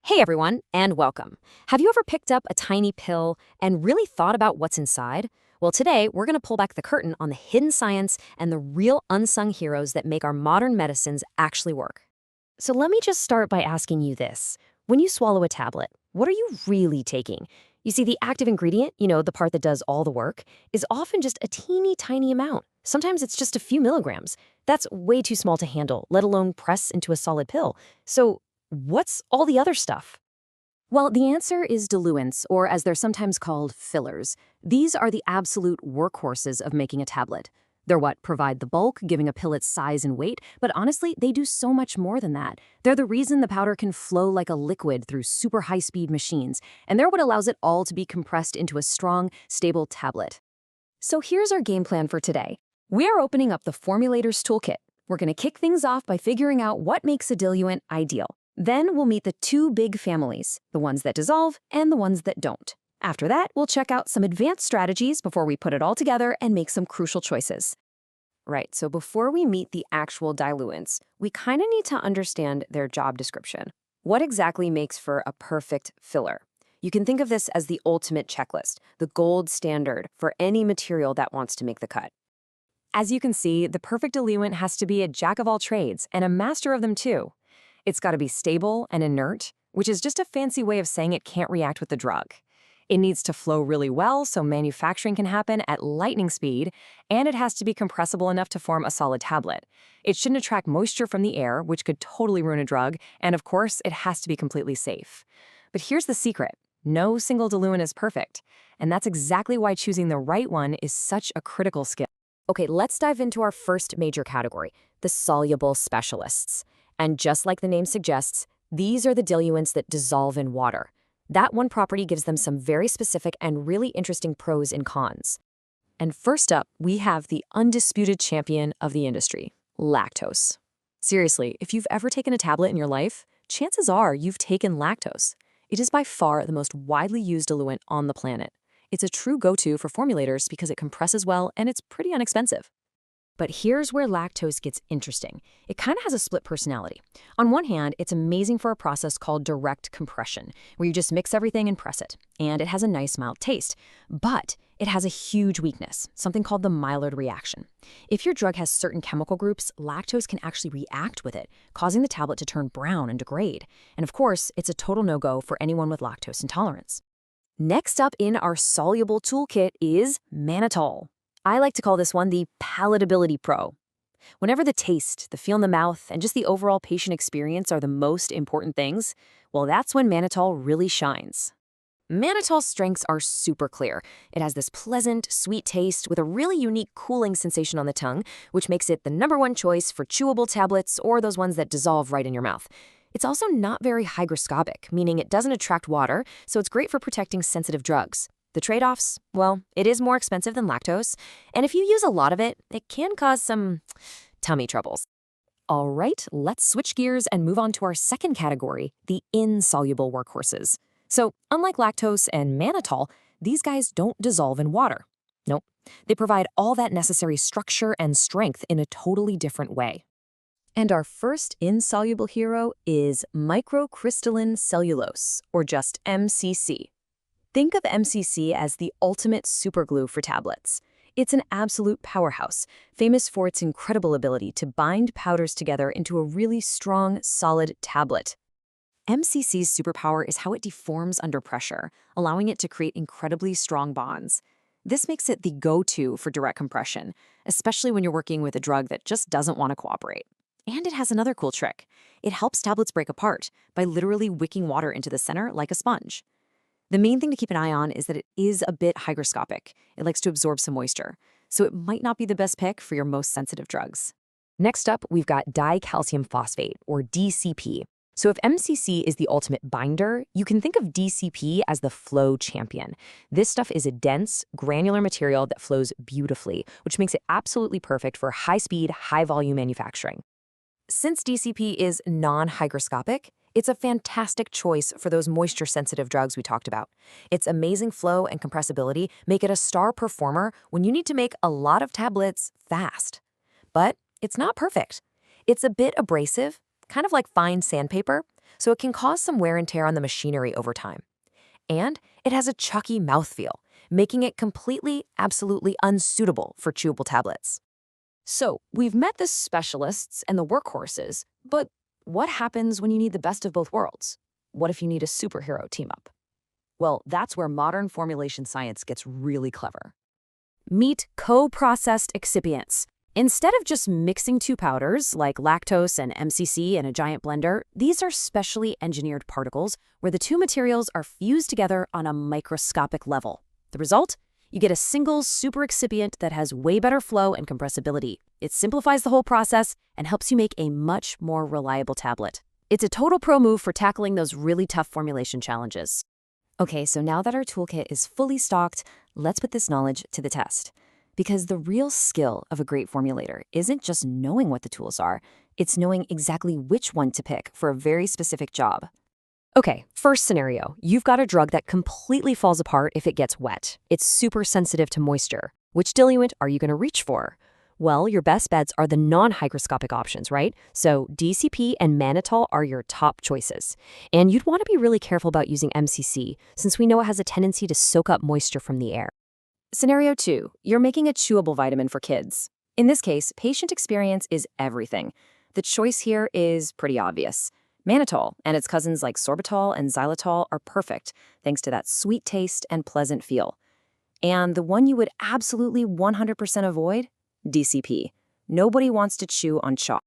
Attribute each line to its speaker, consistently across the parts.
Speaker 1: Hey everyone, and welcome. Have you ever picked up a tiny pill and really thought about what's inside? Well, today we're going to pull back the curtain on the hidden science and the real unsung heroes that make our modern medicines actually work. So let me just start by asking you this. When you swallow a tablet, what are you really taking? You see, the active ingredient, the part that does all the work, is often just a teeny tiny amount. Sometimes it's just a few milligrams. That's way too small to handle, let alone press into a solid pill. So what's all the other stuff? Well, the answer is diluents, or as they're sometimes called, fillers. These are the absolute workhorses of making a tablet. They're what provide the bulk, giving a pill its size and weight, but honestly, they do so much more than that. They're the reason the powder can flow like a liquid through super high-speed machines, and they're what allows it all to be compressed into a strong, stable tablet. So here's our game plan for today. We are opening up the Formulator's Toolkit. We're going to kick things off by figuring out what makes a diluent ideal. Then we'll meet the two big families, the ones that dissolve and the ones that don't. After that, we'll check out some advanced strategies before we put it all together and make some crucial choices. Right, so before we meet the actual diluents, we kind of need to understand their job description. What exactly makes for a perfect filler? You can think of this as the ultimate checklist, the gold standard for any material that wants to make the cut. As you can see, the perfect diluent has to be a jack of all trades and a master of them too. It's got to be stable and inert, which is just a fancy way of saying it can't react with the drug. It needs to flow really well so manufacturing can happen at lightning speed, and it has to be compressible enough to form a solid tablet. It shouldn't attract moisture from the air, which could totally ruin a drug, and of course, it has to be completely safe. But here's the secret. No single diluent is perfect, and that's exactly why choosing the right one is such a critical skill. Okay, let's dive into our first major category, the soluble specialists. And just like the name suggests, these are the diluents that dissolve in water. That one property gives them some very specific and really interesting pros and cons. And first up, we have the undisputed champion of the industry, lactose. Seriously, if you've ever taken a tablet in your life, chances are you've taken lactose. It is by far the most widely used diluent on the planet. It's a true go-to for formulators because it compresses well and it's pretty inexpensive. But here's where lactose gets interesting. It kind of has a split personality. On one hand, it's amazing for a process called direct compression, where you just mix everything and press it, and it has a nice mild taste. But it has a huge weakness, something called the Maillard reaction. If your drug has certain chemical groups, lactose can actually react with it, causing the tablet to turn brown and degrade. And of course, it's a total no-go for anyone with lactose intolerance. Next up in our soluble toolkit is mannitol. I like to call this one the palatability pro. Whenever the taste, the feel in the mouth, and just the overall patient experience are the most important things, well, that's when mannitol really shines. Mannitol's strengths are super clear. It has this pleasant, sweet taste with a really unique cooling sensation on the tongue, which makes it the #1 choice for chewable tablets or those ones that dissolve right in your mouth. It's also not very hygroscopic, meaning it doesn't attract water, so it's great for protecting sensitive drugs. The trade-offs? Well, it is more expensive than lactose, and if you use a lot of it, it can cause some tummy troubles. All right, let's switch gears and move on to our second category, the insoluble workhorses. So, unlike lactose and mannitol, these guys don't dissolve in water. Nope, they provide all that necessary structure and strength in a totally different way. And our first insoluble hero is microcrystalline cellulose, or just MCC. Think of MCC as the ultimate superglue for tablets. It's an absolute powerhouse, famous for its incredible ability to bind powders together into a really strong, solid tablet. MCC's superpower is how it deforms under pressure, allowing it to create incredibly strong bonds. This makes it the go-to for direct compression, especially when you're working with a drug that just doesn't want to cooperate. And it has another cool trick. It helps tablets break apart by literally wicking water into the center like a sponge. The main thing to keep an eye on is that it is a bit hygroscopic. It likes to absorb some moisture, so it might not be the best pick for your most sensitive drugs. Next up, we've got dicalcium phosphate, or DCP. So if MCC is the ultimate binder, you can think of DCP as the flow champion. This stuff is a dense, granular material that flows beautifully, which makes it absolutely perfect for high-speed, high-volume manufacturing. Since DCP is non-hygroscopic, it's a fantastic choice for those moisture-sensitive drugs we talked about. Its amazing flow and compressibility make it a star performer when you need to make a lot of tablets fast. But it's not perfect. It's a bit abrasive, kind of like fine sandpaper, so it can cause some wear and tear on the machinery over time. And it has a chalky mouthfeel, making it completely, absolutely unsuitable for chewable tablets. So, we've met the specialists and the workhorses, but what happens when you need the best of both worlds? What if you need a superhero team up? Well, that's where modern formulation science gets really clever. Meet co-processed excipients. Instead of just mixing two powders, like lactose and MCC in a giant blender, these are specially engineered particles where the two materials are fused together on a microscopic level. The result? You get a single super excipient that has way better flow and compressibility. It simplifies the whole process and helps you make a much more reliable tablet. It's a total pro move for tackling those really tough formulation challenges. Okay, so now that our toolkit is fully stocked, let's put this knowledge to the test. Because the real skill of a great formulator isn't just knowing what the tools are, it's knowing exactly which one to pick for a very specific job. Okay, first scenario, you've got a drug that completely falls apart if it gets wet. It's super sensitive to moisture. Which diluent are you going to reach for? Well, your best bets are the non-hygroscopic options, right? So DCP and mannitol are your top choices. And you'd want to be really careful about using MCC, since we know it has a tendency to soak up moisture from the air. Scenario 2, you're making a chewable vitamin for kids. In this case, patient experience is everything. The choice here is pretty obvious. Mannitol and its cousins like sorbitol and xylitol are perfect, thanks to that sweet taste and pleasant feel. And the one you would absolutely 100% avoid? DCP. Nobody wants to chew on chalk.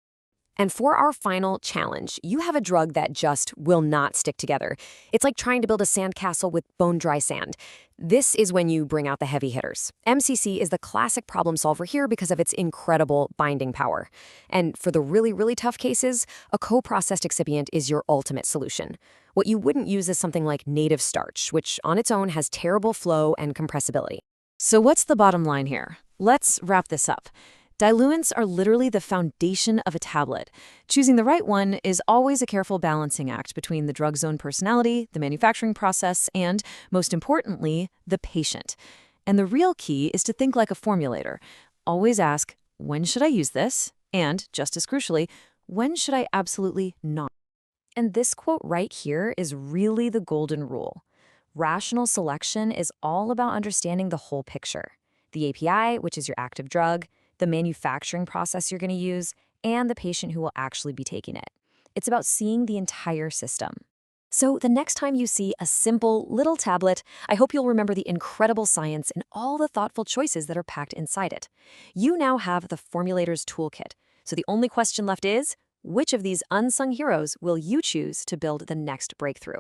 Speaker 1: And for our final challenge, you have a drug that just will not stick together. It's like trying to build a sandcastle with bone-dry sand. This is when you bring out the heavy hitters. MCC is the classic problem solver here because of its incredible binding power. And for the really, really tough cases, a co-processed excipient is your ultimate solution. What you wouldn't use is something like native starch, which on its own has terrible flow and compressibility. So what's the bottom line here? Let's wrap this up. Diluents are literally the foundation of a tablet. Choosing the right one is always a careful balancing act between the drug's own personality, the manufacturing process, and, most importantly, the patient. And the real key is to think like a formulator. Always ask, when should I use this? And, just as crucially, when should I absolutely not? And this quote right here is really the golden rule. Rational selection is all about understanding the whole picture. The API, which is your active drug, the manufacturing process you're going to use, and the patient who will actually be taking it. It's about seeing the entire system. So the next time you see a simple little tablet, I hope you'll remember the incredible science and all the thoughtful choices that are packed inside it. You now have the formulator's toolkit. So the only question left is, which of these unsung heroes will you choose to build the next breakthrough?